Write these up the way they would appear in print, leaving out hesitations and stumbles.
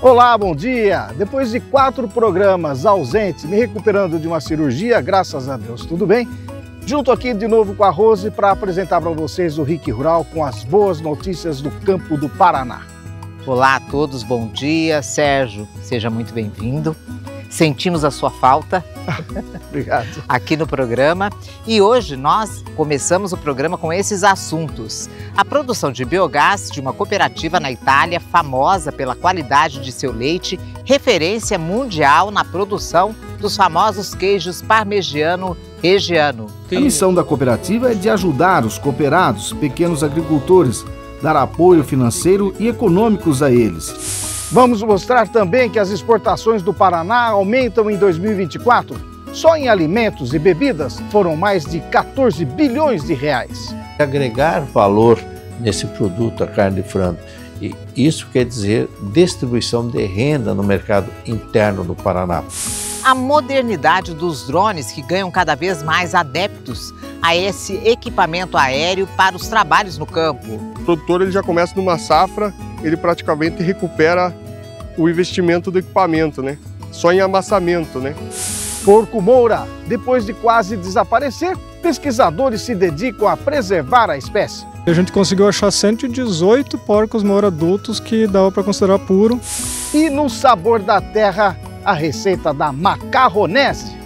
Olá, bom dia! Depois de 4 programas ausentes, me recuperando de uma cirurgia, graças a Deus, tudo bem? Junto aqui de novo com a Rose para apresentar para vocês o RIC Rural com as boas notícias do campo do Paraná. Olá a todos, bom dia. Sérgio, seja muito bem-vindo. Sentimos a sua falta. Obrigado. Aqui no programa. E hoje nós começamos o programa com esses assuntos. A produção de biogás de uma cooperativa na Itália, famosa pela qualidade de seu leite, referência mundial na produção dos famosos queijos Parmigiano Reggiano. A missão da cooperativa é de ajudar os cooperados, pequenos agricultores, dar apoio financeiro e econômicos a eles. Vamos mostrar também que as exportações do Paraná aumentam em 2024. Só em alimentos e bebidas foram mais de 14 bilhões de reais. Agregar valor nesse produto, a carne de frango, e isso quer dizer distribuição de renda no mercado interno do Paraná. A modernidade dos drones que ganham cada vez mais adeptos a esse equipamento aéreo para os trabalhos no campo. O produtor ele já começa numa safra, ele praticamente recupera o investimento do equipamento, né? Só em amassamento, né? Porco Moura, depois de quase desaparecer, pesquisadores se dedicam a preservar a espécie. A gente conseguiu achar 118 porcos Moura adultos que dava para considerar puro. E no sabor da terra, a receita da macarronese.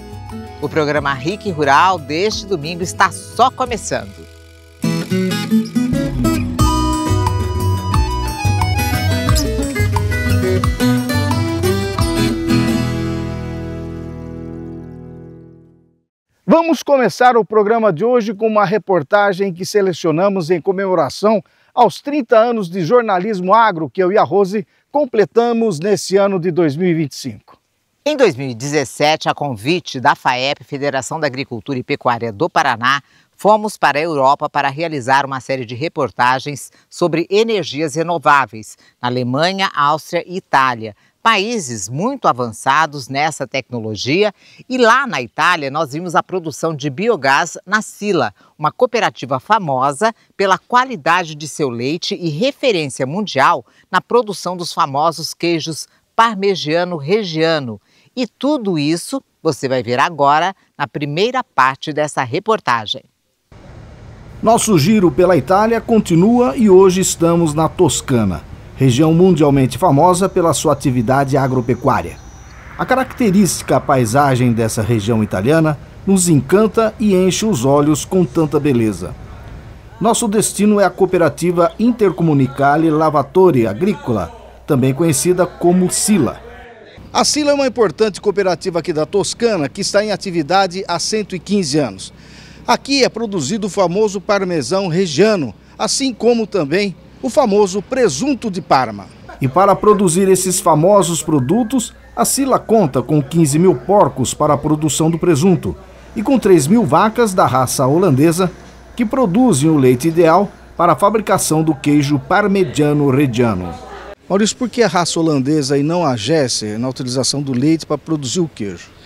O programa RIC Rural deste domingo está só começando. Vamos começar o programa de hoje com uma reportagem que selecionamos em comemoração aos 30 anos de jornalismo agro que eu e a Rose completamos nesse ano de 2025. Em 2017, a convite da FAEP, Federação da Agricultura e Pecuária do Paraná, fomos para a Europa para realizar uma série de reportagens sobre energias renováveis na Alemanha, Áustria e Itália. Países muito avançados nessa tecnologia, e lá na Itália nós vimos a produção de biogás na Sila, uma cooperativa famosa pela qualidade de seu leite e referência mundial na produção dos famosos queijos Parmigiano Reggiano. E tudo isso você vai ver agora na primeira parte dessa reportagem. Nosso giro pela Itália continua e hoje estamos na Toscana, região mundialmente famosa pela sua atividade agropecuária. A característica paisagem dessa região italiana nos encanta e enche os olhos com tanta beleza. Nosso destino é a cooperativa Intercomunicale Lavatori Agricola, também conhecida como Sila. A Sila é uma importante cooperativa aqui da Toscana que está em atividade há 115 anos. Aqui é produzido o famoso parmesão reggiano, assim como também o famoso presunto de Parma. E para produzir esses famosos produtos, a Sila conta com 15 mil porcos para a produção do presunto e com 3 mil vacas da raça holandesa que produzem o leite ideal para a fabricação do queijo Parmigiano Reggiano. Maurício, por que a raça holandesa e não a Jesse na utilização do leite para produzir o queijo?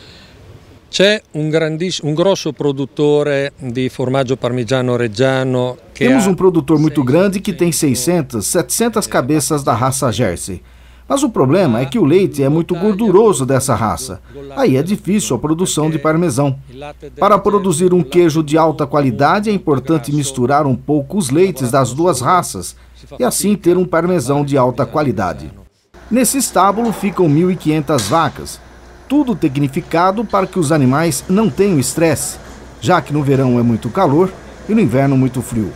C'è un grosso produttore di formaggio parmigiano reggiano. Temos um produtor muito grande que tem 600, 700 cabeças da raça Jersey. Mas o problema é que o leite é muito gorduroso dessa raça. Aí é difícil a produção de parmesão. Para produzir um queijo de alta qualidade é importante misturar um pouco os leites das duas raças e assim ter um parmesão de alta qualidade. Nesse estábulo ficam 1.500 vacas. Tudo tecnificado para que os animais não tenham estresse, já que no verão é muito calor e no inverno muito frio.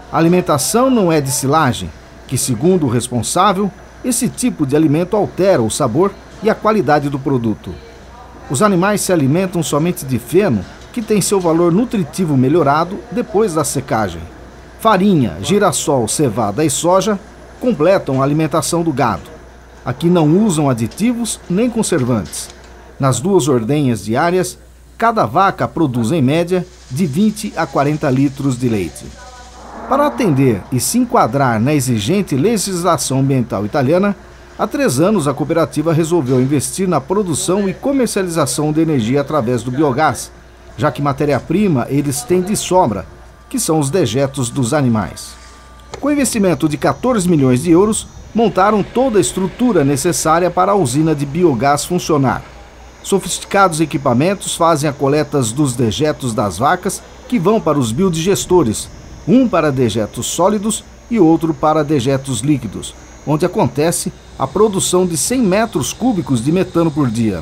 A alimentação não é de silagem, que segundo o responsável, esse tipo de alimento altera o sabor e a qualidade do produto. Os animais se alimentam somente de feno, que tem seu valor nutritivo melhorado depois da secagem. Farinha, girassol, cevada e soja completam a alimentação do gado. Aqui não usam aditivos nem conservantes. Nas 2 ordenhas diárias, cada vaca produz em média de 20 a 40 litros de leite. Para atender e se enquadrar na exigente legislação ambiental italiana, há 3 anos a cooperativa resolveu investir na produção e comercialização de energia através do biogás, já que matéria-prima eles têm de sobra, que são os dejetos dos animais. Com investimento de 14 milhões de euros, montaram toda a estrutura necessária para a usina de biogás funcionar. Sofisticados equipamentos fazem a coleta dos dejetos das vacas que vão para os biodigestores, um para dejetos sólidos e outro para dejetos líquidos, onde acontece a produção de 100 metros cúbicos de metano por dia.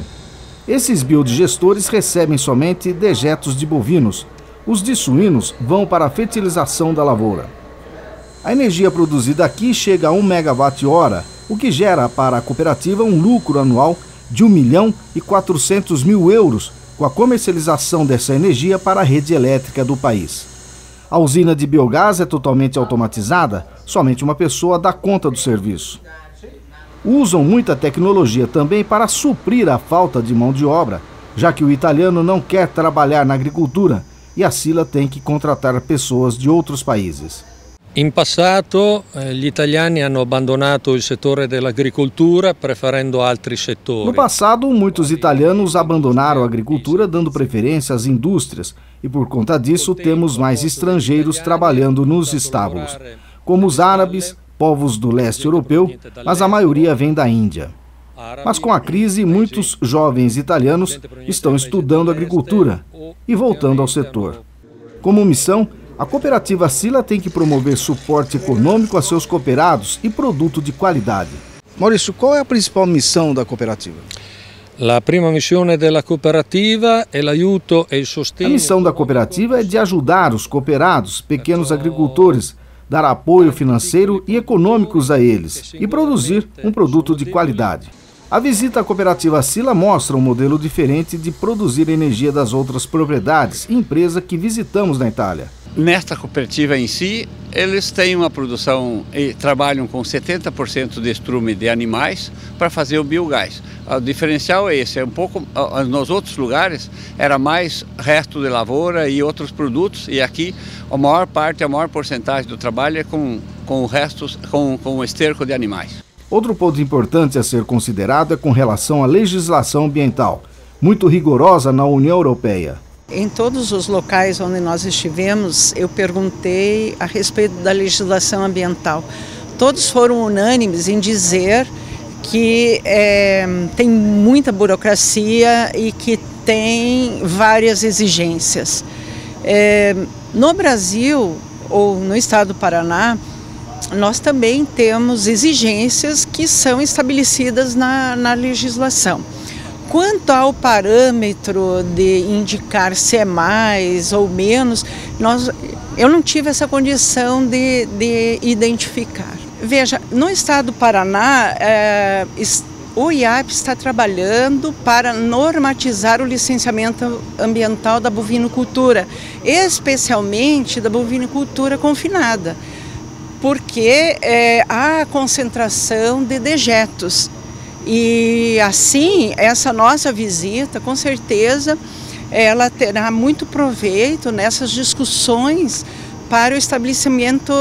Esses biodigestores recebem somente dejetos de bovinos. Os de suínos vão para a fertilização da lavoura. A energia produzida aqui chega a 1 megawatt-hora, o que gera para a cooperativa um lucro anual de 1.400.000 euros com a comercialização dessa energia para a rede elétrica do país. A usina de biogás é totalmente automatizada, somente uma pessoa dá conta do serviço. Usam muita tecnologia também para suprir a falta de mão de obra, já que o italiano não quer trabalhar na agricultura e a Sila tem que contratar pessoas de outros países. In passato gli italiani hanno abbandonato il settore dell'agricoltura preferendo altri settori. No passado, muitos italianos abandonaram a agricultura dando preferência às indústrias e por conta disso temos mais estrangeiros trabalhando nos estábulos, como os árabes, povos do leste europeu, mas a maioria vem da Índia. Mas com a crise, muitos jovens italianos estão estudando agricultura e voltando ao setor. Como missão, a cooperativa Sila tem que promover suporte econômico a seus cooperados e produto de qualidade. Maurício, qual é a principal missão da cooperativa? La prima missione della cooperativa è l'aiuto e il sostegno. A missão da cooperativa é de ajudar os cooperados, pequenos agricultores, dar apoio financeiro e econômicos a eles e produzir um produto de qualidade. A visita à cooperativa Sila mostra um modelo diferente de produzir energia das outras propriedades e empresas que visitamos na Itália. Nesta cooperativa em si, eles têm uma produção e trabalham com 70% de estrume de animais para fazer o biogás. O diferencial é esse, nos outros lugares era mais resto de lavoura e outros produtos, e aqui a maior porcentagem do trabalho é com o esterco de animais. Outro ponto importante a ser considerado é com relação à legislação ambiental, muito rigorosa na União Europeia. Em todos os locais onde nós estivemos, eu perguntei a respeito da legislação ambiental. Todos foram unânimes em dizer que tem muita burocracia e que tem várias exigências. No Brasil, ou no estado do Paraná, nós também temos exigências que são estabelecidas na legislação. Quanto ao parâmetro de indicar se é mais ou menos, eu não tive essa condição de identificar. Veja, no estado do Paraná, o IAP está trabalhando para normatizar o licenciamento ambiental da bovinocultura, especialmente da bovinocultura confinada, porque há concentração de dejetos. E assim, essa nossa visita, com certeza, ela terá muito proveito nessas discussões para o estabelecimento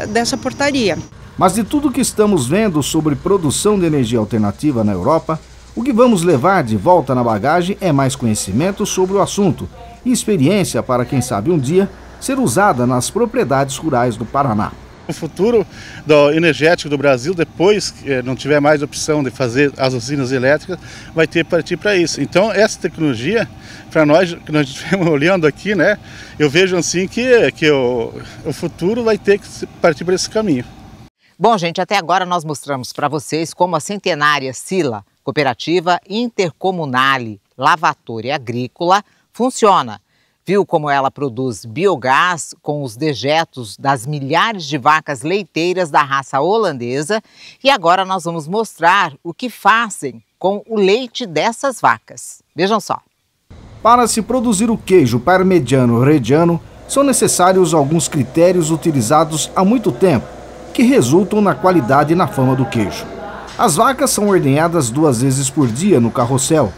dessa portaria. Mas de tudo que estamos vendo sobre produção de energia alternativa na Europa, o que vamos levar de volta na bagagem é mais conhecimento sobre o assunto e experiência para, quem sabe, um dia ser usada nas propriedades rurais do Paraná. O futuro do energético do Brasil, depois que não tiver mais opção de fazer as usinas elétricas, vai ter que partir para isso. Então, essa tecnologia, para nós que nós estamos olhando aqui, né, eu vejo assim que o futuro vai ter que partir para esse caminho. Bom, gente, até agora nós mostramos para vocês como a centenária Sila, Cooperativa Intercomunale Lavatori Agrícola, funciona. Viu como ela produz biogás com os dejetos das milhares de vacas leiteiras da raça holandesa e agora nós vamos mostrar o que fazem com o leite dessas vacas. Vejam só. Para se produzir o queijo parmegiano reggiano, são necessários alguns critérios utilizados há muito tempo, que resultam na qualidade e na fama do queijo. As vacas são ordenhadas 2 vezes por dia no carrossel.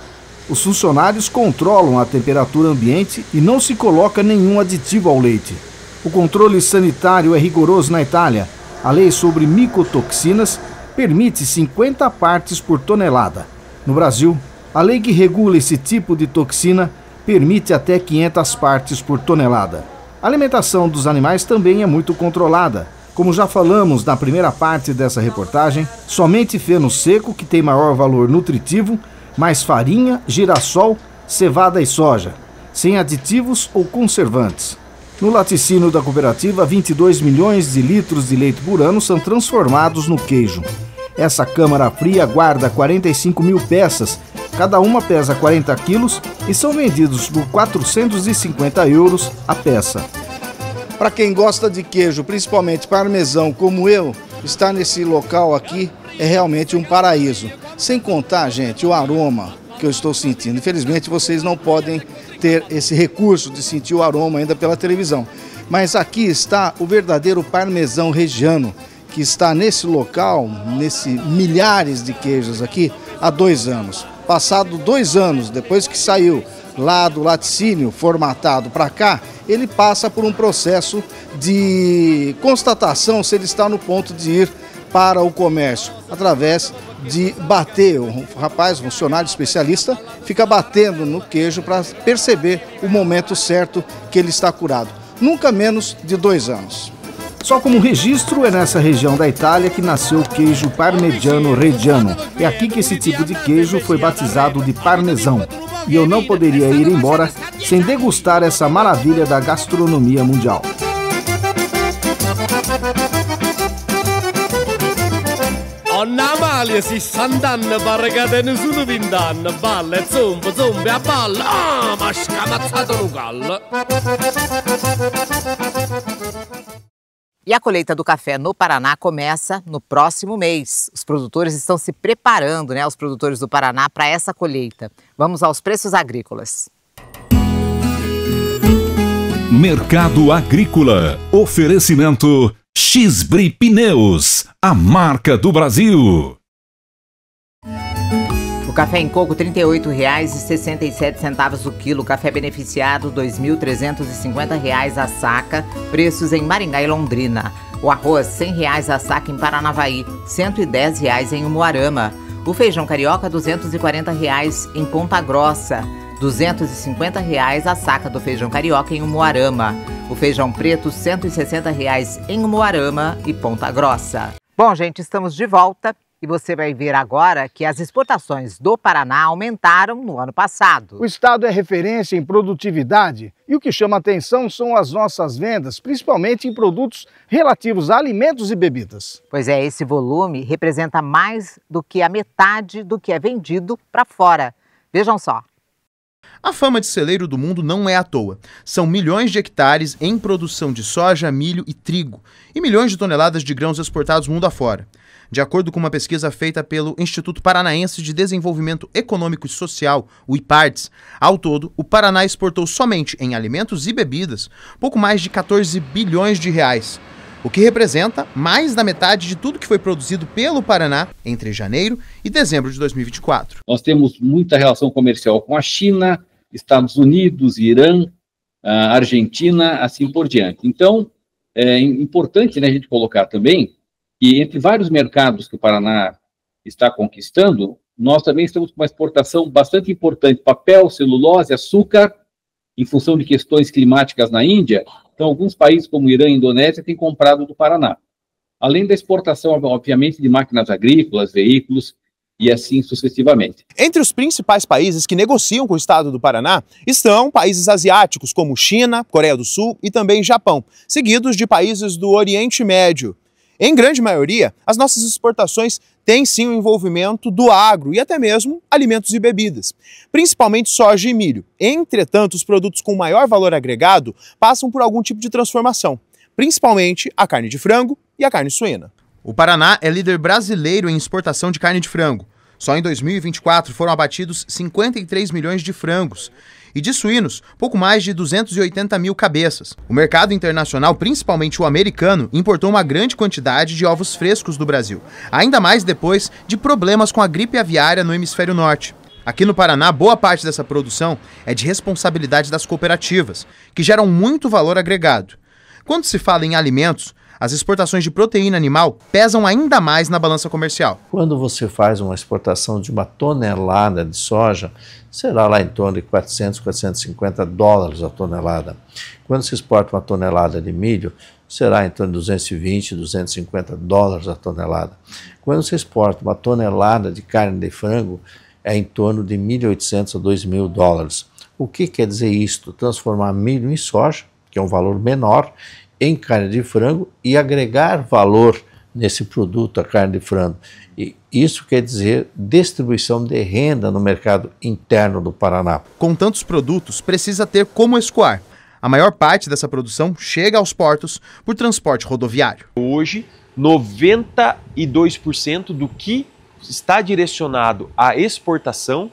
Os funcionários controlam a temperatura ambiente e não se coloca nenhum aditivo ao leite. O controle sanitário é rigoroso na Itália. A lei sobre micotoxinas permite 50 partes por tonelada. No Brasil, a lei que regula esse tipo de toxina permite até 500 partes por tonelada. A alimentação dos animais também é muito controlada. Como já falamos na primeira parte dessa reportagem, somente feno seco que tem maior valor nutritivo, mais farinha, girassol, cevada e soja, sem aditivos ou conservantes. No laticínio da cooperativa, 22 milhões de litros de leite por ano são transformados no queijo. Essa câmara fria guarda 45 mil peças, cada uma pesa 40 quilos e são vendidos por 450 euros a peça. Para quem gosta de queijo, principalmente parmesão como eu, estar nesse local aqui é realmente um paraíso. Sem contar, gente, o aroma que eu estou sentindo. Infelizmente vocês não podem ter esse recurso de sentir o aroma ainda pela televisão. Mas aqui está o verdadeiro parmesão reggiano, que está nesse local, nesse milhares de queijos aqui, há 2 anos. Passado 2 anos, depois que saiu lá do laticínio formatado para cá, ele passa por um processo de constatação se ele está no ponto de ir para o comércio, através de bater. O rapaz, um funcionário especialista, fica batendo no queijo para perceber o momento certo que ele está curado. Nunca menos de 2 anos. Só como registro, é nessa região da Itália que nasceu o queijo parmigiano reggiano. É aqui que esse tipo de queijo foi batizado de parmesão. E eu não poderia ir embora sem degustar essa maravilha da gastronomia mundial. Onna Amalia si sand'anni pare che te nessuno 20 anni, balla e zomba a balla, ma scamazzato no gallo. E a colheita do café no Paraná começa no próximo mês. Os produtores estão se preparando, os produtores do Paraná, para essa colheita. Vamos aos preços agrícolas. Mercado Agrícola. Oferecimento X-Bri Pneus, a marca do Brasil. O café em coco R$ 38,67 o quilo. Café beneficiado R$ 2.350 a saca. Preços em Maringá e Londrina. O arroz R$ 100 a saca em Paranavaí. R$ 110 em Umuarama. O feijão carioca R$ 240 em Ponta Grossa. R$ 250 a saca do feijão carioca em Umuarama. O feijão preto R$ 160 em Umuarama e Ponta Grossa. Bom, gente, estamos de volta. E você vai ver agora que as exportações do Paraná aumentaram no ano passado. O estado é referência em produtividade e o que chama atenção são as nossas vendas, principalmente em produtos relativos a alimentos e bebidas. Pois é, esse volume representa mais do que a metade do que é vendido para fora. Vejam só. A fama de celeiro do mundo não é à toa. São milhões de hectares em produção de soja, milho e trigo e milhões de toneladas de grãos exportados mundo afora. De acordo com uma pesquisa feita pelo Instituto Paranaense de Desenvolvimento Econômico e Social, o IPARDES, ao todo, o Paraná exportou somente em alimentos e bebidas pouco mais de 14 bilhões de reais, o que representa mais da metade de tudo que foi produzido pelo Paraná entre janeiro e dezembro de 2024. Nós temos muita relação comercial com a China, Estados Unidos, Irã, Argentina, assim por diante. Então, é importante, a gente colocar também que entre vários mercados que o Paraná está conquistando, nós também estamos com uma exportação bastante importante, papel, celulose, açúcar, em função de questões climáticas na Índia. Então, alguns países como Irã e Indonésia têm comprado do Paraná. Além da exportação, obviamente, de máquinas agrícolas, veículos e assim sucessivamente. Entre os principais países que negociam com o estado do Paraná estão países asiáticos como China, Coreia do Sul e também Japão, seguidos de países do Oriente Médio. Em grande maioria, as nossas exportações têm sim o envolvimento do agro e até mesmo alimentos e bebidas, principalmente soja e milho. Entretanto, os produtos com maior valor agregado passam por algum tipo de transformação, principalmente a carne de frango e a carne suína. O Paraná é líder brasileiro em exportação de carne de frango. Só em 2024 foram abatidos 53 milhões de frangos. E de suínos, pouco mais de 280 mil cabeças. O mercado internacional, principalmente o americano, importou uma grande quantidade de ovos frescos do Brasil, ainda mais depois de problemas com a gripe aviária no hemisfério norte. Aqui no Paraná, boa parte dessa produção é de responsabilidade das cooperativas, que geram muito valor agregado. Quando se fala em alimentos, as exportações de proteína animal pesam ainda mais na balança comercial. Quando você faz uma exportação de 1 tonelada de soja, será lá em torno de 400, 450 dólares a tonelada. Quando se exporta 1 tonelada de milho, será em torno de 220, 250 dólares a tonelada. Quando se exporta 1 tonelada de carne de frango, é em torno de 1.800 a 2.000 dólares. O que quer dizer isto? Transformar milho em soja, que é um valor menor, em carne de frango e agregar valor nesse produto, a carne de frango. E isso quer dizer distribuição de renda no mercado interno do Paraná. Com tantos produtos, precisa ter como escoar. A maior parte dessa produção chega aos portos por transporte rodoviário. Hoje, 92% do que está direcionado à exportação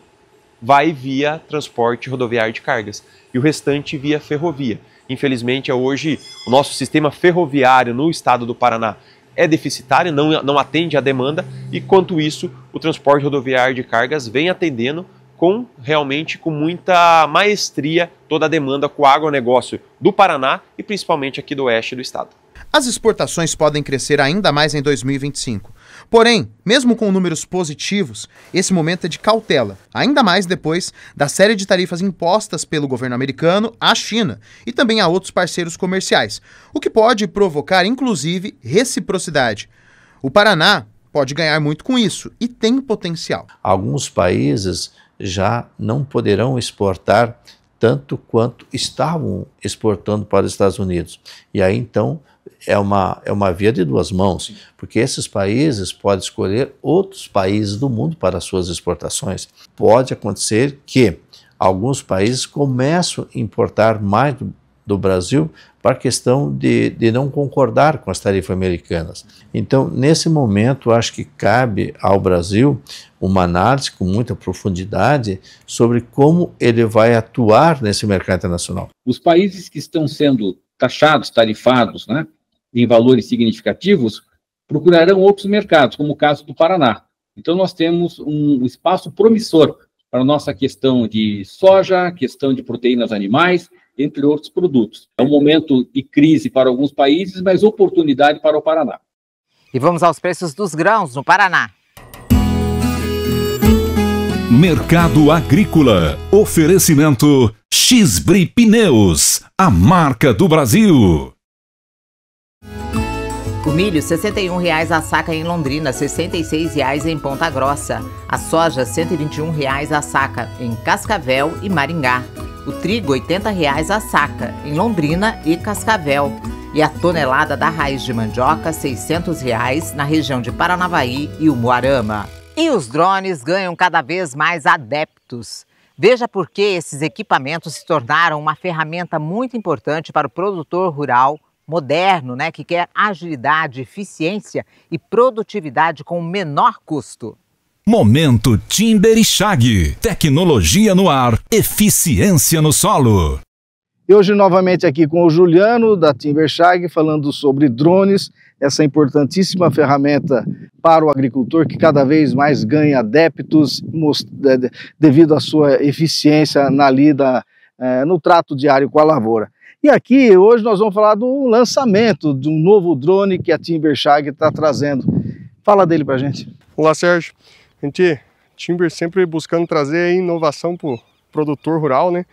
vai via transporte rodoviário de cargas e o restante via ferrovia. Infelizmente, hoje, o nosso sistema ferroviário no estado do Paraná é deficitário, não atende à demanda e, quanto isso, o transporte rodoviário de cargas vem atendendo realmente com muita maestria toda a demanda com o agronegócio do Paraná e principalmente aqui do oeste do estado. As exportações podem crescer ainda mais em 2025. Porém, mesmo com números positivos, esse momento é de cautela, ainda mais depois da série de tarifas impostas pelo governo americano à China e também a outros parceiros comerciais, o que pode provocar, inclusive, reciprocidade. O Paraná pode ganhar muito com isso e tem potencial. Alguns países já não poderão exportar tanto quanto estavam exportando para os Estados Unidos. E aí, então, é uma via de duas mãos, porque esses países podem escolher outros países do mundo para suas exportações. Pode acontecer que alguns países começam a importar mais do Brasil para a questão de não concordar com as tarifas americanas. Então, nesse momento, acho que cabe ao Brasil uma análise com muita profundidade sobre como ele vai atuar nesse mercado internacional. Os países que estão sendo taxados, tarifados, né, em valores significativos, procurarão outros mercados, como o caso do Paraná. Então, nós temos um espaço promissor para a nossa questão de soja, questão de proteínas animais, entre outros produtos. É um momento de crise para alguns países, mas oportunidade para o Paraná. E vamos aos preços dos grãos no Paraná. Mercado Agrícola. Oferecimento Xbri Pneus, a marca do Brasil. O milho, R$ 61,00 a saca em Londrina, R$ 66,00 em Ponta Grossa. A soja, R$ 121,00 a saca em Cascavel e Maringá. O trigo, R$ 80,00 a saca em Londrina e Cascavel. E a tonelada da raiz de mandioca, R$ 600,00 na região de Paranavaí e Umuarama. E os drones ganham cada vez mais adeptos. Veja por que esses equipamentos se tornaram uma ferramenta muito importante para o produtor rural moderno, né, que quer agilidade, eficiência e produtividade com o menor custo. Momento Timber e Chag. Tecnologia no ar, eficiência no solo. E hoje novamente aqui com o Juliano da Timber Chag, falando sobre drones, essa importantíssima ferramenta para o agricultor que cada vez mais ganha adeptos devido à sua eficiência na lida, no trato diário com a lavoura. E aqui hoje nós vamos falar do lançamento de um novo drone que a Timber Chag está trazendo. Fala dele para a gente. Olá, Sérgio. Timber sempre buscando trazer inovação para o produtor rural, né?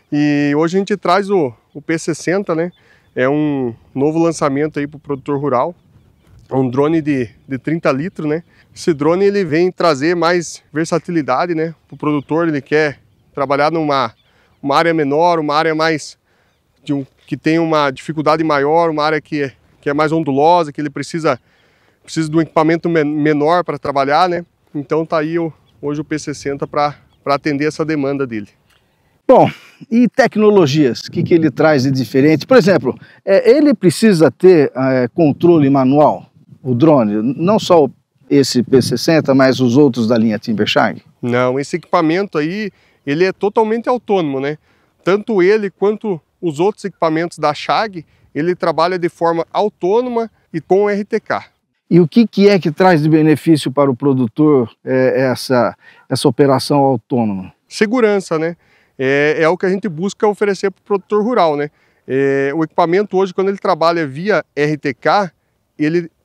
E hoje a gente traz o P60, né? É um novo lançamento aí para o produtor rural. É um drone de 30 litros, né? Esse drone ele vem trazer mais versatilidade, né? Para o produtor, ele quer trabalhar numa área menor, uma área mais que tem uma dificuldade maior, uma área que é mais ondulosa, que ele precisa de um equipamento menor para trabalhar, né? Então tá aí hoje o P60 para atender essa demanda dele. Bom, e tecnologias, o que ele traz de diferente? Por exemplo, ele precisa ter controle manual, o drone, não só esse P60, mas os outros da linha Timber Chag? Não, esse equipamento aí, ele é totalmente autônomo, né? Tanto ele quanto os outros equipamentos da Chag, ele trabalha de forma autônoma e com RTK. E o que é que traz de benefício para o produtor essa operação autônoma? Segurança, né? É o que a gente busca oferecer para o produtor rural, né? O equipamento hoje, quando ele trabalha via RTK,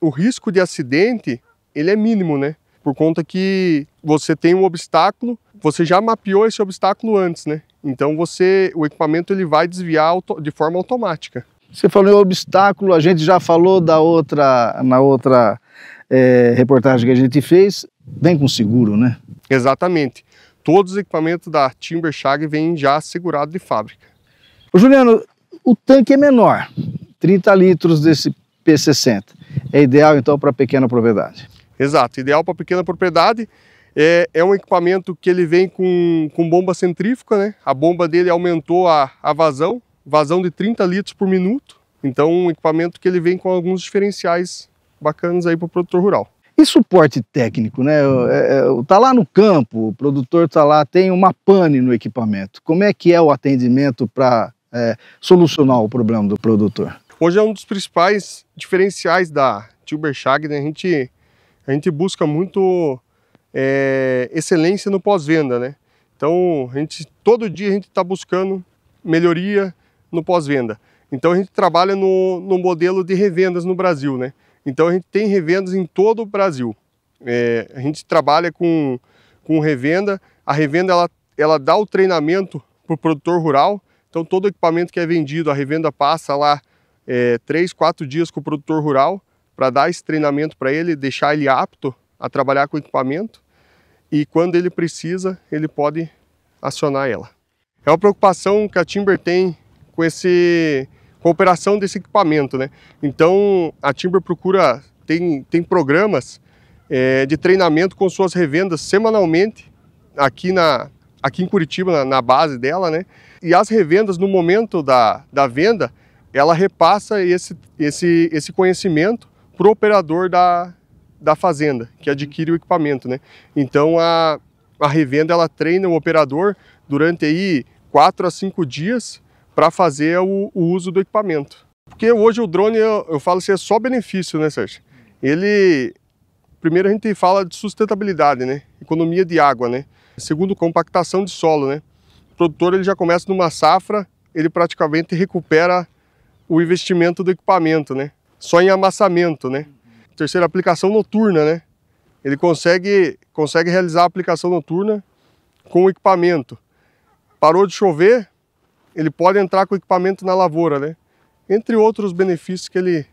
o risco de acidente ele é mínimo, né? Por conta que você tem um obstáculo, você já mapeou esse obstáculo antes, né? Então o equipamento ele vai desviar de forma automática. Você falou em obstáculo, a gente já falou na outra reportagem que a gente fez, vem com seguro, né? Exatamente. Todos os equipamentos da Timber Shag vêm já assegurados de fábrica. Ô Juliano, o tanque é menor, 30 litros desse P60. É ideal então para pequena propriedade? Exato, ideal para pequena propriedade. É um equipamento que ele vem com bomba centrífuga, né? A bomba dele aumentou a vazão de 30 litros por minuto. Então um equipamento que ele vem com alguns diferenciais bacanas aí para o produtor rural. E suporte técnico, né? Tá lá no campo, o produtor tá lá, tem uma pane no equipamento. Como é que é o atendimento para solucionar o problema do produtor? Hoje é um dos principais diferenciais da Timber Shag, né? A gente busca muito excelência no pós-venda, né? Então, todo dia a gente está buscando melhoria no pós-venda. Então, a gente trabalha no modelo de revendas no Brasil, né? Então, a gente tem revendas em todo o Brasil. A gente trabalha com revenda. A revenda, ela dá o treinamento para o produtor rural. Então, todo equipamento que é vendido, a revenda passa lá 3, 4 dias com o produtor rural para dar esse treinamento para ele, deixar ele apto a trabalhar com o equipamento. E quando ele precisa, ele pode acionar ela. É uma preocupação que a Timber tem com a operação desse equipamento, né? Então a Timber tem programas de treinamento com suas revendas semanalmente aqui em Curitiba, na base dela, né? E as revendas, no momento da venda, ela repassa esse conhecimento para o operador da fazenda, que adquire o equipamento, né? Então a revenda ela treina o operador durante aí 4 a 5 dias para fazer o uso do equipamento. Porque hoje o drone, eu falo assim, é só benefício, né, Sérgio? Primeiro a gente fala de sustentabilidade, né? Economia de água, né? Segundo, compactação de solo, né? O produtor ele já começa numa safra, ele praticamente recupera o investimento do equipamento, né? Só em amassamento, né? Terceira, aplicação noturna, né? Ele consegue realizar a aplicação noturna com o equipamento. Parou de chover, ele pode entrar com o equipamento na lavoura, né? Entre outros benefícios que ele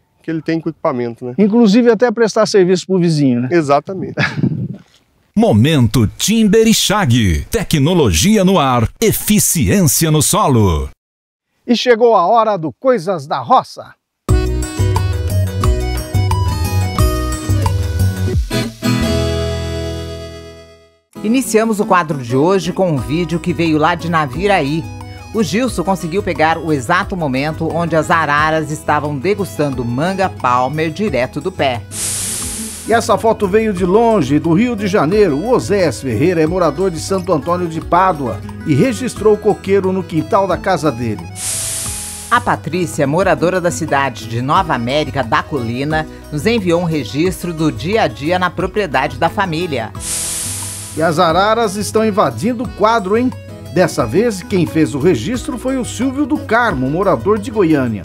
tem com o equipamento, né? Inclusive até prestar serviço para o vizinho, né? Exatamente. Momento Timber Shag. Tecnologia no ar, eficiência no solo. E chegou a hora do Coisas da Roça. Iniciamos o quadro de hoje com um vídeo que veio lá de Naviraí. O Gilson conseguiu pegar o exato momento onde as araras estavam degustando manga palmer direto do pé. E essa foto veio de longe, do Rio de Janeiro. O Oséias Ferreira é morador de Santo Antônio de Pádua e registrou o coqueiro no quintal da casa dele. A Patrícia, moradora da cidade de Nova América da Colina, nos enviou um registro do dia a dia na propriedade da família. E as araras estão invadindo o quadro, hein? Dessa vez, quem fez o registro foi o Silvio do Carmo, morador de Goiânia.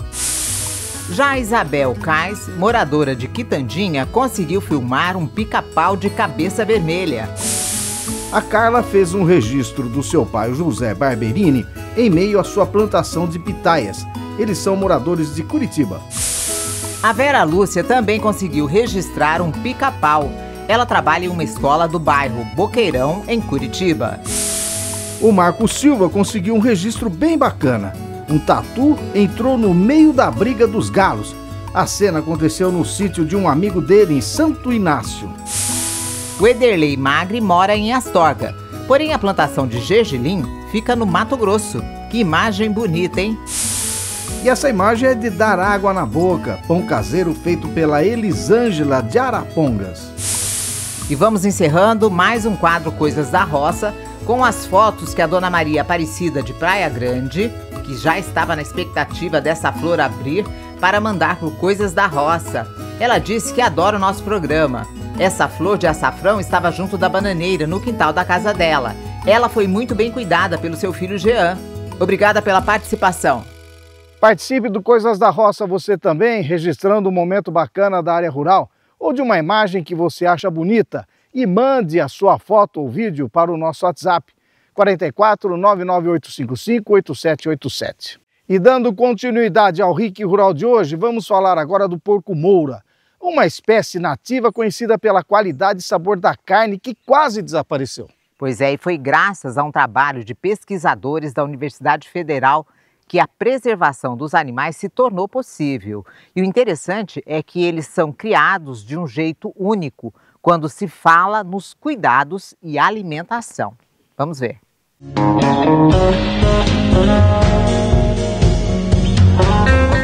Já a Isabel Cais, moradora de Quitandinha, conseguiu filmar um pica-pau de cabeça vermelha. A Carla fez um registro do seu pai, José Barberini, em meio à sua plantação de pitaias. Eles são moradores de Curitiba. A Vera Lúcia também conseguiu registrar um pica-pau. Ela trabalha em uma escola do bairro Boqueirão, em Curitiba. O Marco Silva conseguiu um registro bem bacana. Um tatu entrou no meio da briga dos galos. A cena aconteceu no sítio de um amigo dele em Santo Inácio. O Ederley Magri mora em Astorga, porém a plantação de gergelim fica no Mato Grosso. Que imagem bonita, hein? E essa imagem é de dar água na boca, pão caseiro feito pela Elisângela de Arapongas. E vamos encerrando mais um quadro Coisas da Roça, com as fotos que a Dona Maria Aparecida de Praia Grande, que já estava na expectativa dessa flor abrir, para mandar por Coisas da Roça. Ela disse que adora o nosso programa. Essa flor de açafrão estava junto da bananeira, no quintal da casa dela. Ela foi muito bem cuidada pelo seu filho Jean. Obrigada pela participação. Participe do Coisas da Roça você também, registrando um momento bacana da área rural ou de uma imagem que você acha bonita e mande a sua foto ou vídeo para o nosso WhatsApp 44 99855 8787. E dando continuidade ao RIC Rural de hoje, vamos falar agora do porco moura, uma espécie nativa conhecida pela qualidade e sabor da carne que quase desapareceu. Pois é, e foi graças a um trabalho de pesquisadores da Universidade Federal que a preservação dos animais se tornou possível. E o interessante é que eles são criados de um jeito único quando se fala nos cuidados e alimentação. Vamos ver.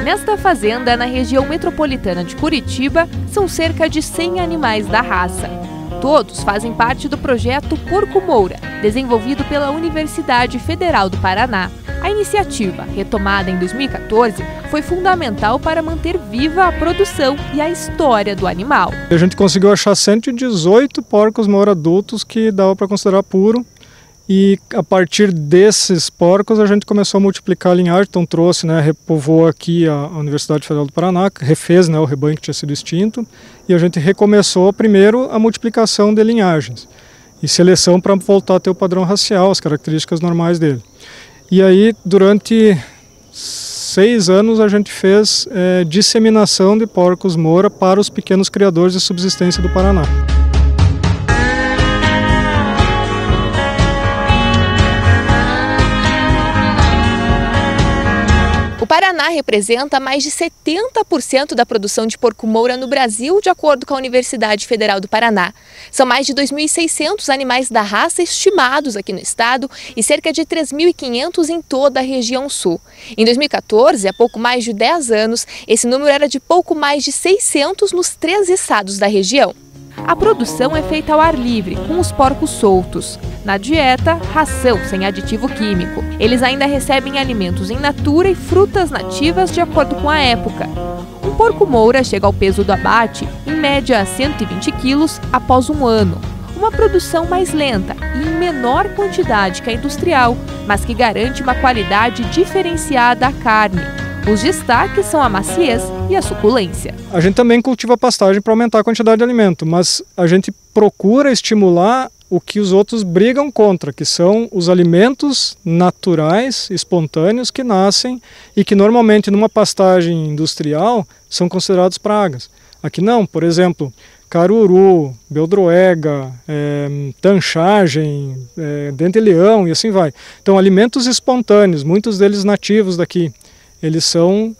Nesta fazenda, na região metropolitana de Curitiba, são cerca de 100 animais da raça. Todos fazem parte do projeto Porco Moura, desenvolvido pela Universidade Federal do Paraná. A iniciativa, retomada em 2014, foi fundamental para manter viva a produção e a história do animal. A gente conseguiu achar 118 porcos moura adultos que dava para considerar puro. E a partir desses porcos a gente começou a multiplicar a linhagem, então trouxe, repovoou aqui a Universidade Federal do Paraná, refez o rebanho que tinha sido extinto, e a gente recomeçou primeiro a multiplicação de linhagens e seleção para voltar a ter o padrão racial, as características normais dele. E aí, durante 6 anos, a gente fez disseminação de porcos moura para os pequenos criadores de subsistência do Paraná. O Paraná representa mais de 70% da produção de porco moura no Brasil, de acordo com a Universidade Federal do Paraná. São mais de 2.600 animais da raça estimados aqui no estado e cerca de 3.500 em toda a região sul. Em 2014, há pouco mais de 10 anos, esse número era de pouco mais de 600 nos 3 estados da região. A produção é feita ao ar livre, com os porcos soltos. Na dieta, ração sem aditivo químico. Eles ainda recebem alimentos in natura e frutas nativas de acordo com a época. Um porco moura chega ao peso do abate, em média a 120 quilos, após um ano. Uma produção mais lenta e em menor quantidade que a industrial, mas que garante uma qualidade diferenciada à carne. Os destaques são a maciez e a suculência. A gente também cultiva pastagem para aumentar a quantidade de alimento, mas a gente procura estimular o que os outros brigam contra, que são os alimentos naturais, espontâneos, que nascem e que normalmente numa pastagem industrial são considerados pragas. Aqui não, por exemplo, caruru, beldroega, tanchagem, dente-leão e assim vai. Então alimentos espontâneos, muitos deles nativos daqui. Eles são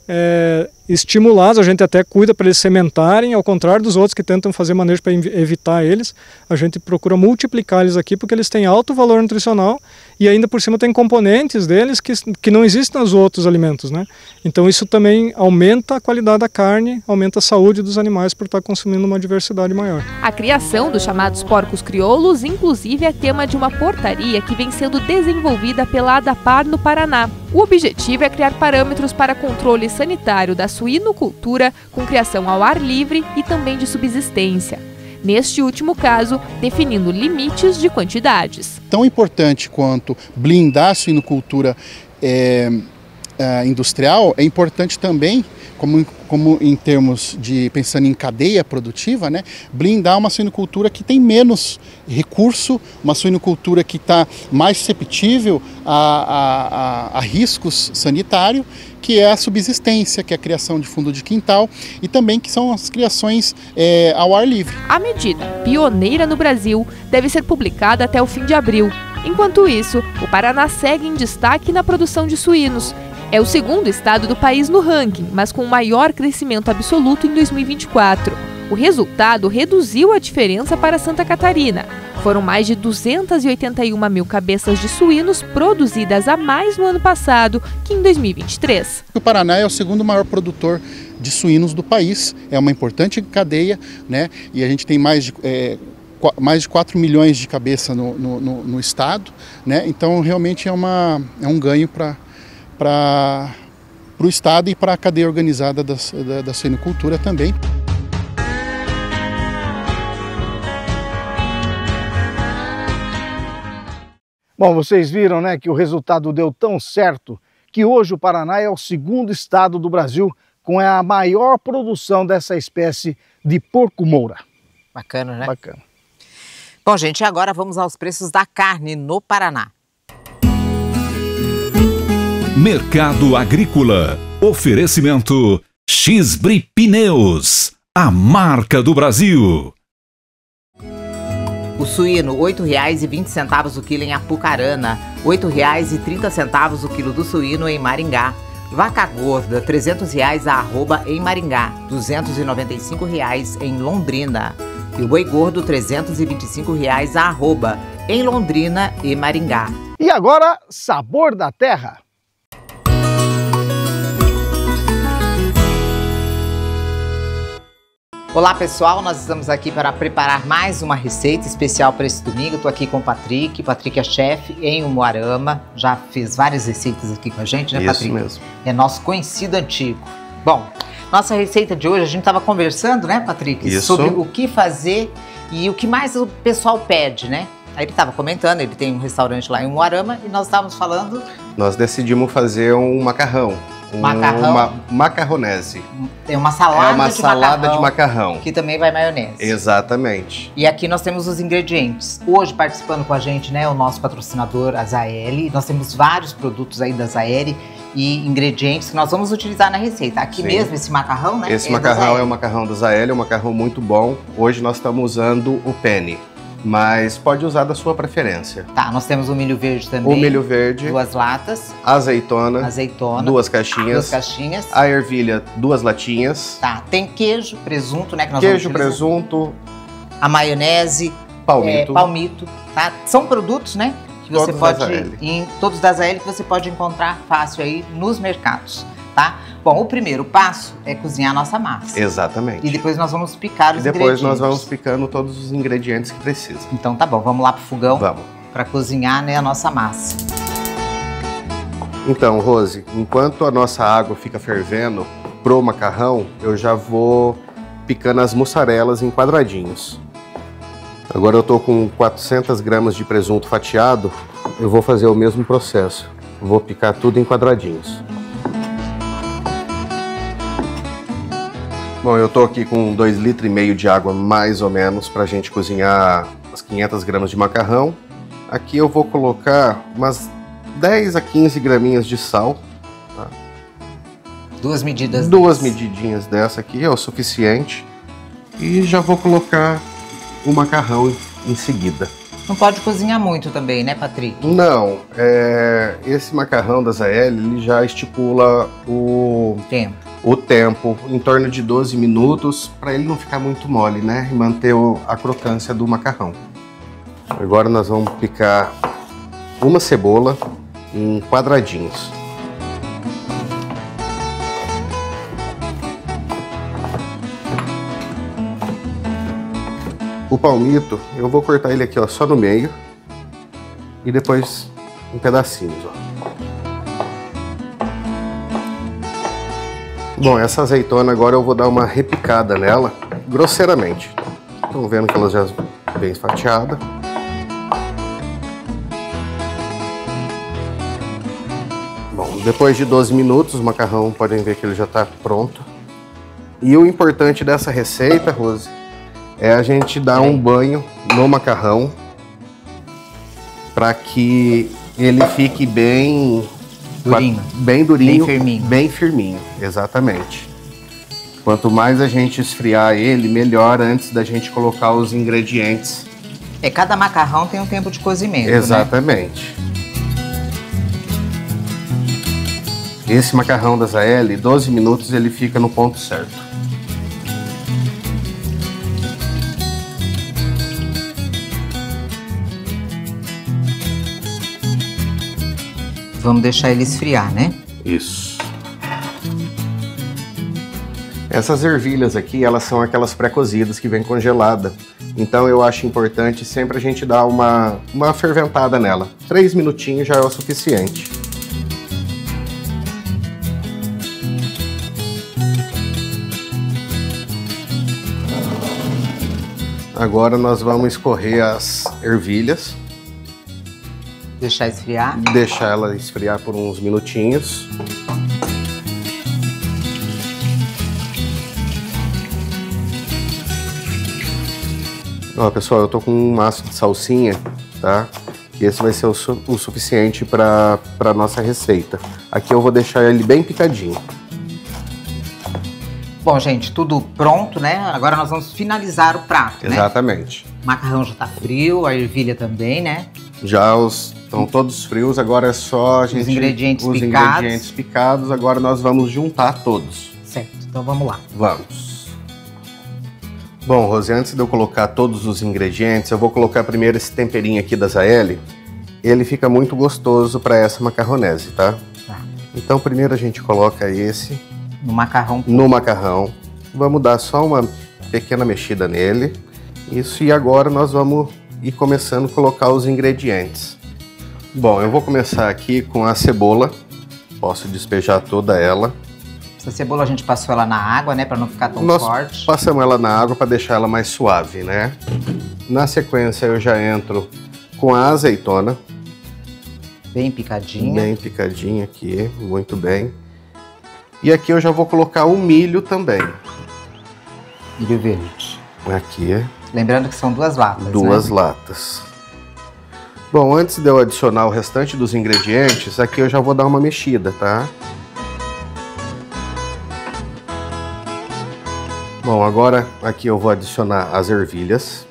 estimulados, a gente até cuida para eles sementarem, ao contrário dos outros que tentam fazer manejo para evitar eles, a gente procura multiplicar eles aqui porque eles têm alto valor nutricional e ainda por cima tem componentes deles que não existem nos outros alimentos, Então isso também aumenta a qualidade da carne, aumenta a saúde dos animais por estar consumindo uma diversidade maior. A criação dos chamados porcos crioulos, inclusive, é tema de uma portaria que vem sendo desenvolvida pela ADAPAR no Paraná. O objetivo é criar parâmetros para controle sanitário da suinocultura com criação ao ar livre e também de subsistência. Neste último caso, definindo limites de quantidades. Tão importante quanto blindar a suinocultura industrial, é importante também, como em termos de, pensando em cadeia produtiva, blindar uma suinocultura que tem menos recurso, uma suinocultura que está mais susceptível a riscos sanitários, que é a subsistência, que é a criação de fundo de quintal e também que são as criações ao ar livre. A medida, pioneira no Brasil, deve ser publicada até o fim de abril. Enquanto isso, o Paraná segue em destaque na produção de suínos. É o segundo estado do país no ranking, mas com o maior crescimento absoluto em 2024. O resultado reduziu a diferença para Santa Catarina. Foram mais de 281 mil cabeças de suínos produzidas a mais no ano passado que em 2023. O Paraná é o segundo maior produtor de suínos do país, é uma importante cadeia, e a gente tem mais de 4 milhões de cabeças no estado, então realmente é um ganho para o estado e para a cadeia organizada da suinocultura também. Bom, vocês viram que o resultado deu tão certo que hoje o Paraná é o segundo estado do Brasil com a maior produção dessa espécie de porco-moura. Bacana, né? Bacana. Bom, gente, agora vamos aos preços da carne no Paraná. Mercado Agrícola. Oferecimento X-Bri Pneus, a marca do Brasil. O suíno, R$ 8,20 o quilo em Apucarana, R$ 8,30 o quilo do suíno em Maringá. Vaca gorda, R$ 300 a arroba em Maringá, R$ 295 em Londrina. E o boi gordo, R$ 325 a arroba em Londrina e Maringá. E agora, sabor da terra. Olá pessoal, nós estamos aqui para preparar mais uma receita especial para esse domingo. Estou aqui com o Patrick. Patrick é chefe em Umuarama, já fez várias receitas aqui com a gente, né, Patrick? Isso mesmo. É nosso conhecido antigo. Bom, nossa receita de hoje, a gente estava conversando, né, Patrick? Isso. Sobre o que fazer e o que mais o pessoal pede, né? Aí ele estava comentando, ele tem um restaurante lá em Umuarama e nós estávamos falando... Nós decidimos fazer um macarrão. Uma macarronese. É uma salada, de macarrão. Que também vai maionese. Exatamente. E aqui nós temos os ingredientes. Hoje participando com a gente, né, o nosso patrocinador Azaeli. Nós temos vários produtos aí da Azaeli e ingredientes que nós vamos utilizar na receita. Aqui Sim. mesmo esse macarrão, né? Esse macarrão é o macarrão da Azaeli, um macarrão muito bom. Hoje nós estamos usando o penne, mas pode usar da sua preferência. Tá, nós temos o milho verde também. O milho verde. 2 latas. Azeitona. 2 caixinhas. 2 caixinhas. A ervilha, 2 latinhas. Tá, tem queijo, presunto, né? Que nós queijo, vamos utilizar. Presunto. A maionese. Palmito. Palmito, tá? São produtos, né? Que você Todos pode, da Azaeli. todos da Azaeli, que você pode encontrar fácil aí nos mercados, tá? Bom, o primeiro passo é cozinhar a nossa massa. Exatamente. E depois nós vamos picar os ingredientes. ingredientes. Depois nós vamos picando todos os ingredientes que precisa. Então tá bom, vamos lá pro fogão. Vamos. Para cozinhar, né, a nossa massa. Então, Rose, enquanto a nossa água fica fervendo pro macarrão, eu já vou picando as mussarelas em quadradinhos. Agora eu tô com 400 gramas de presunto fatiado, eu vou fazer o mesmo processo. Vou picar tudo em quadradinhos. Bom, eu tô aqui com 2,5 litros de água, mais ou menos, pra gente cozinhar as 500 gramas de macarrão. Aqui eu vou colocar umas 10 a 15 graminhas de sal. Tá? 2 medidas. 2 medidinhas dessa aqui é o suficiente. E já vou colocar o macarrão em seguida. Não pode cozinhar muito também, né, Patrick? Não, esse macarrão da Azaeli, ele já estipula o tempo em torno de 12 minutos, para ele não ficar muito mole, né? E manter a crocância do macarrão. Agora nós vamos picar uma cebola em quadradinhos. O palmito, eu vou cortar ele aqui, ó, só no meio e depois em pedacinhos, ó. Bom, essa azeitona agora eu vou dar uma repicada nela, grosseiramente. Estão vendo que ela já bem fatiada. Bom, depois de 12 minutos, o macarrão, podem ver que ele já está pronto. E o importante dessa receita, Rose, é a gente dar um banho no macarrão para que ele fique bem durinho. Bem durinho, bem firminho, exatamente. Quanto mais a gente esfriar ele, melhor antes da gente colocar os ingredientes. Cada macarrão tem um tempo de cozimento, exatamente. Né? Esse macarrão da Azaeli, 12 minutos ele fica no ponto certo. Vamos deixar ele esfriar, né? Isso. Essas ervilhas aqui, elas são aquelas pré-cozidas que vem congelada. Então eu acho importante sempre a gente dar uma ferventada nela. 3 minutinhos já é o suficiente. Agora nós vamos escorrer as ervilhas. Deixar esfriar? Deixar ela esfriar por uns minutinhos. Ó, pessoal, eu tô com um maço de salsinha, tá? Que esse vai ser o suficiente para nossa receita. Aqui eu vou deixar ele bem picadinho. Bom, gente, tudo pronto, né? Agora nós vamos finalizar o prato, né? Exatamente. O macarrão já tá frio, a ervilha também, né? Já estão todos frios, agora é só a gente... Os ingredientes picados. Os ingredientes picados, agora nós vamos juntar todos. Certo, então vamos lá. Vamos. Bom, Rose, antes de eu colocar todos os ingredientes, eu vou colocar primeiro esse temperinho aqui da Zaeli. Ele fica muito gostoso para essa macarronese, tá? Tá. Então primeiro a gente coloca esse... No macarrão. No macarrão. Vamos dar só uma pequena mexida nele. Isso, e agora nós vamos ir começando a colocar os ingredientes. Bom, eu vou começar aqui com a cebola. Posso despejar toda ela. Essa cebola a gente passou ela na água, né, para não ficar tão forte. Nós passamos ela na água para deixar ela mais suave, né? Na sequência eu já entro com a azeitona. Bem picadinha. Bem picadinha aqui, muito bem. E aqui eu já vou colocar o milho também. Milho verde. Aqui. Lembrando que são 2 latas, Duas né? latas. Bom, antes de eu adicionar o restante dos ingredientes, aqui eu já vou dar uma mexida, tá? Bom, agora aqui eu vou adicionar as ervilhas.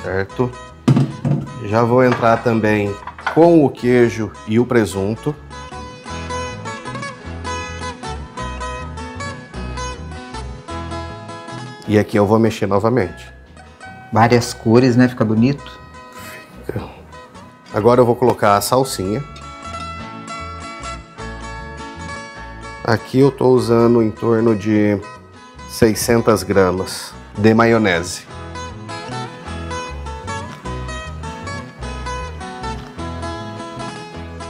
Certo? Já vou entrar também com o queijo e o presunto. E aqui eu vou mexer novamente. Várias cores, né? Fica bonito. Fica. Agora eu vou colocar a salsinha. Aqui eu estou usando em torno de 600 gramas de maionese.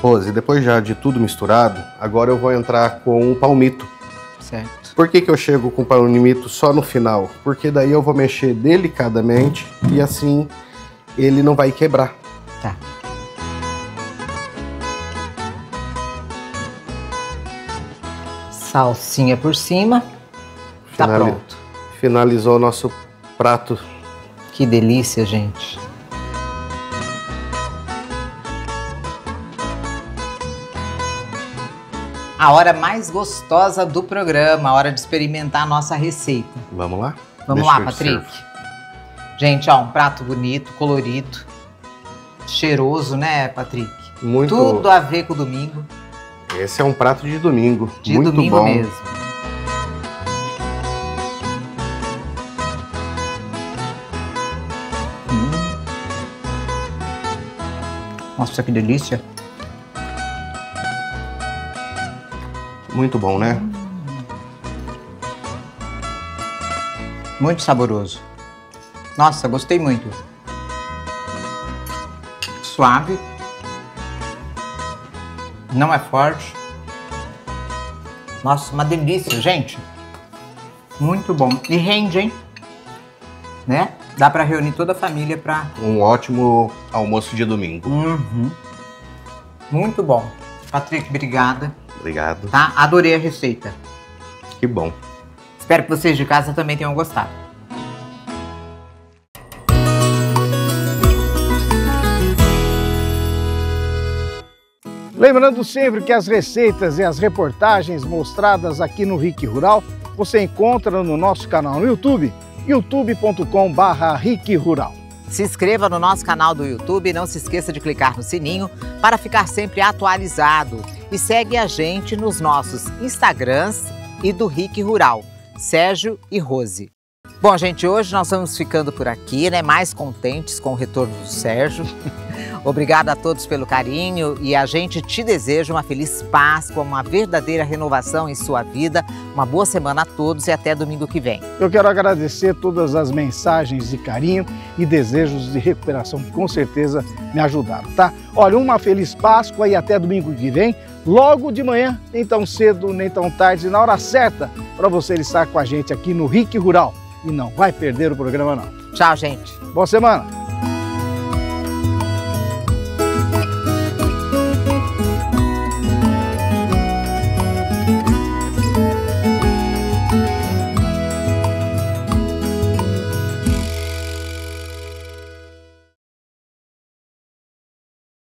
Rose, depois já de tudo misturado, agora eu vou entrar com o palmito. Certo. Por que eu chego com o palmito só no final? Porque daí eu vou mexer delicadamente e assim ele não vai quebrar. Tá. Salsinha por cima. Tá pronto. Finalizou o nosso prato. Que delícia, gente. A hora mais gostosa do programa, a hora de experimentar a nossa receita. Vamos lá? Vamos lá, Patrick. Gente, ó, um prato bonito, colorido, cheiroso, né, Patrick? Muito. Tudo a ver com o domingo. Esse é um prato de domingo. De muito domingo bom mesmo. Nossa, que delícia. Muito bom, né? Muito saboroso. Nossa, gostei muito. Suave. Não é forte. Nossa, uma delícia, gente. Muito bom. E rende, hein? Né? Dá pra reunir toda a família pra... Um ótimo almoço de domingo. Uhum. Muito bom. Patrick, obrigada. Obrigado. Tá? Adorei a receita. Que bom. Espero que vocês de casa também tenham gostado. Lembrando sempre que as receitas e as reportagens mostradas aqui no RIC Rural você encontra no nosso canal no YouTube, youtube.com/RIC Rural. Se inscreva no nosso canal do YouTube e não se esqueça de clicar no sininho para ficar sempre atualizado. E segue a gente nos nossos Instagrams e do RIC Rural, Sérgio e Rose. Bom, gente, hoje nós vamos ficando por aqui, né? Mais contentes com o retorno do Sérgio. Obrigada a todos pelo carinho e a gente te deseja uma feliz Páscoa, uma verdadeira renovação em sua vida. Uma boa semana a todos e até domingo que vem. Eu quero agradecer todas as mensagens de carinho e desejos de recuperação que com certeza me ajudaram, tá? Olha, uma feliz Páscoa e até domingo que vem, logo de manhã, nem tão cedo, nem tão tarde, na hora certa, para você estar com a gente aqui no RIC Rural. E não vai perder o programa, não. Tchau, gente. Boa semana.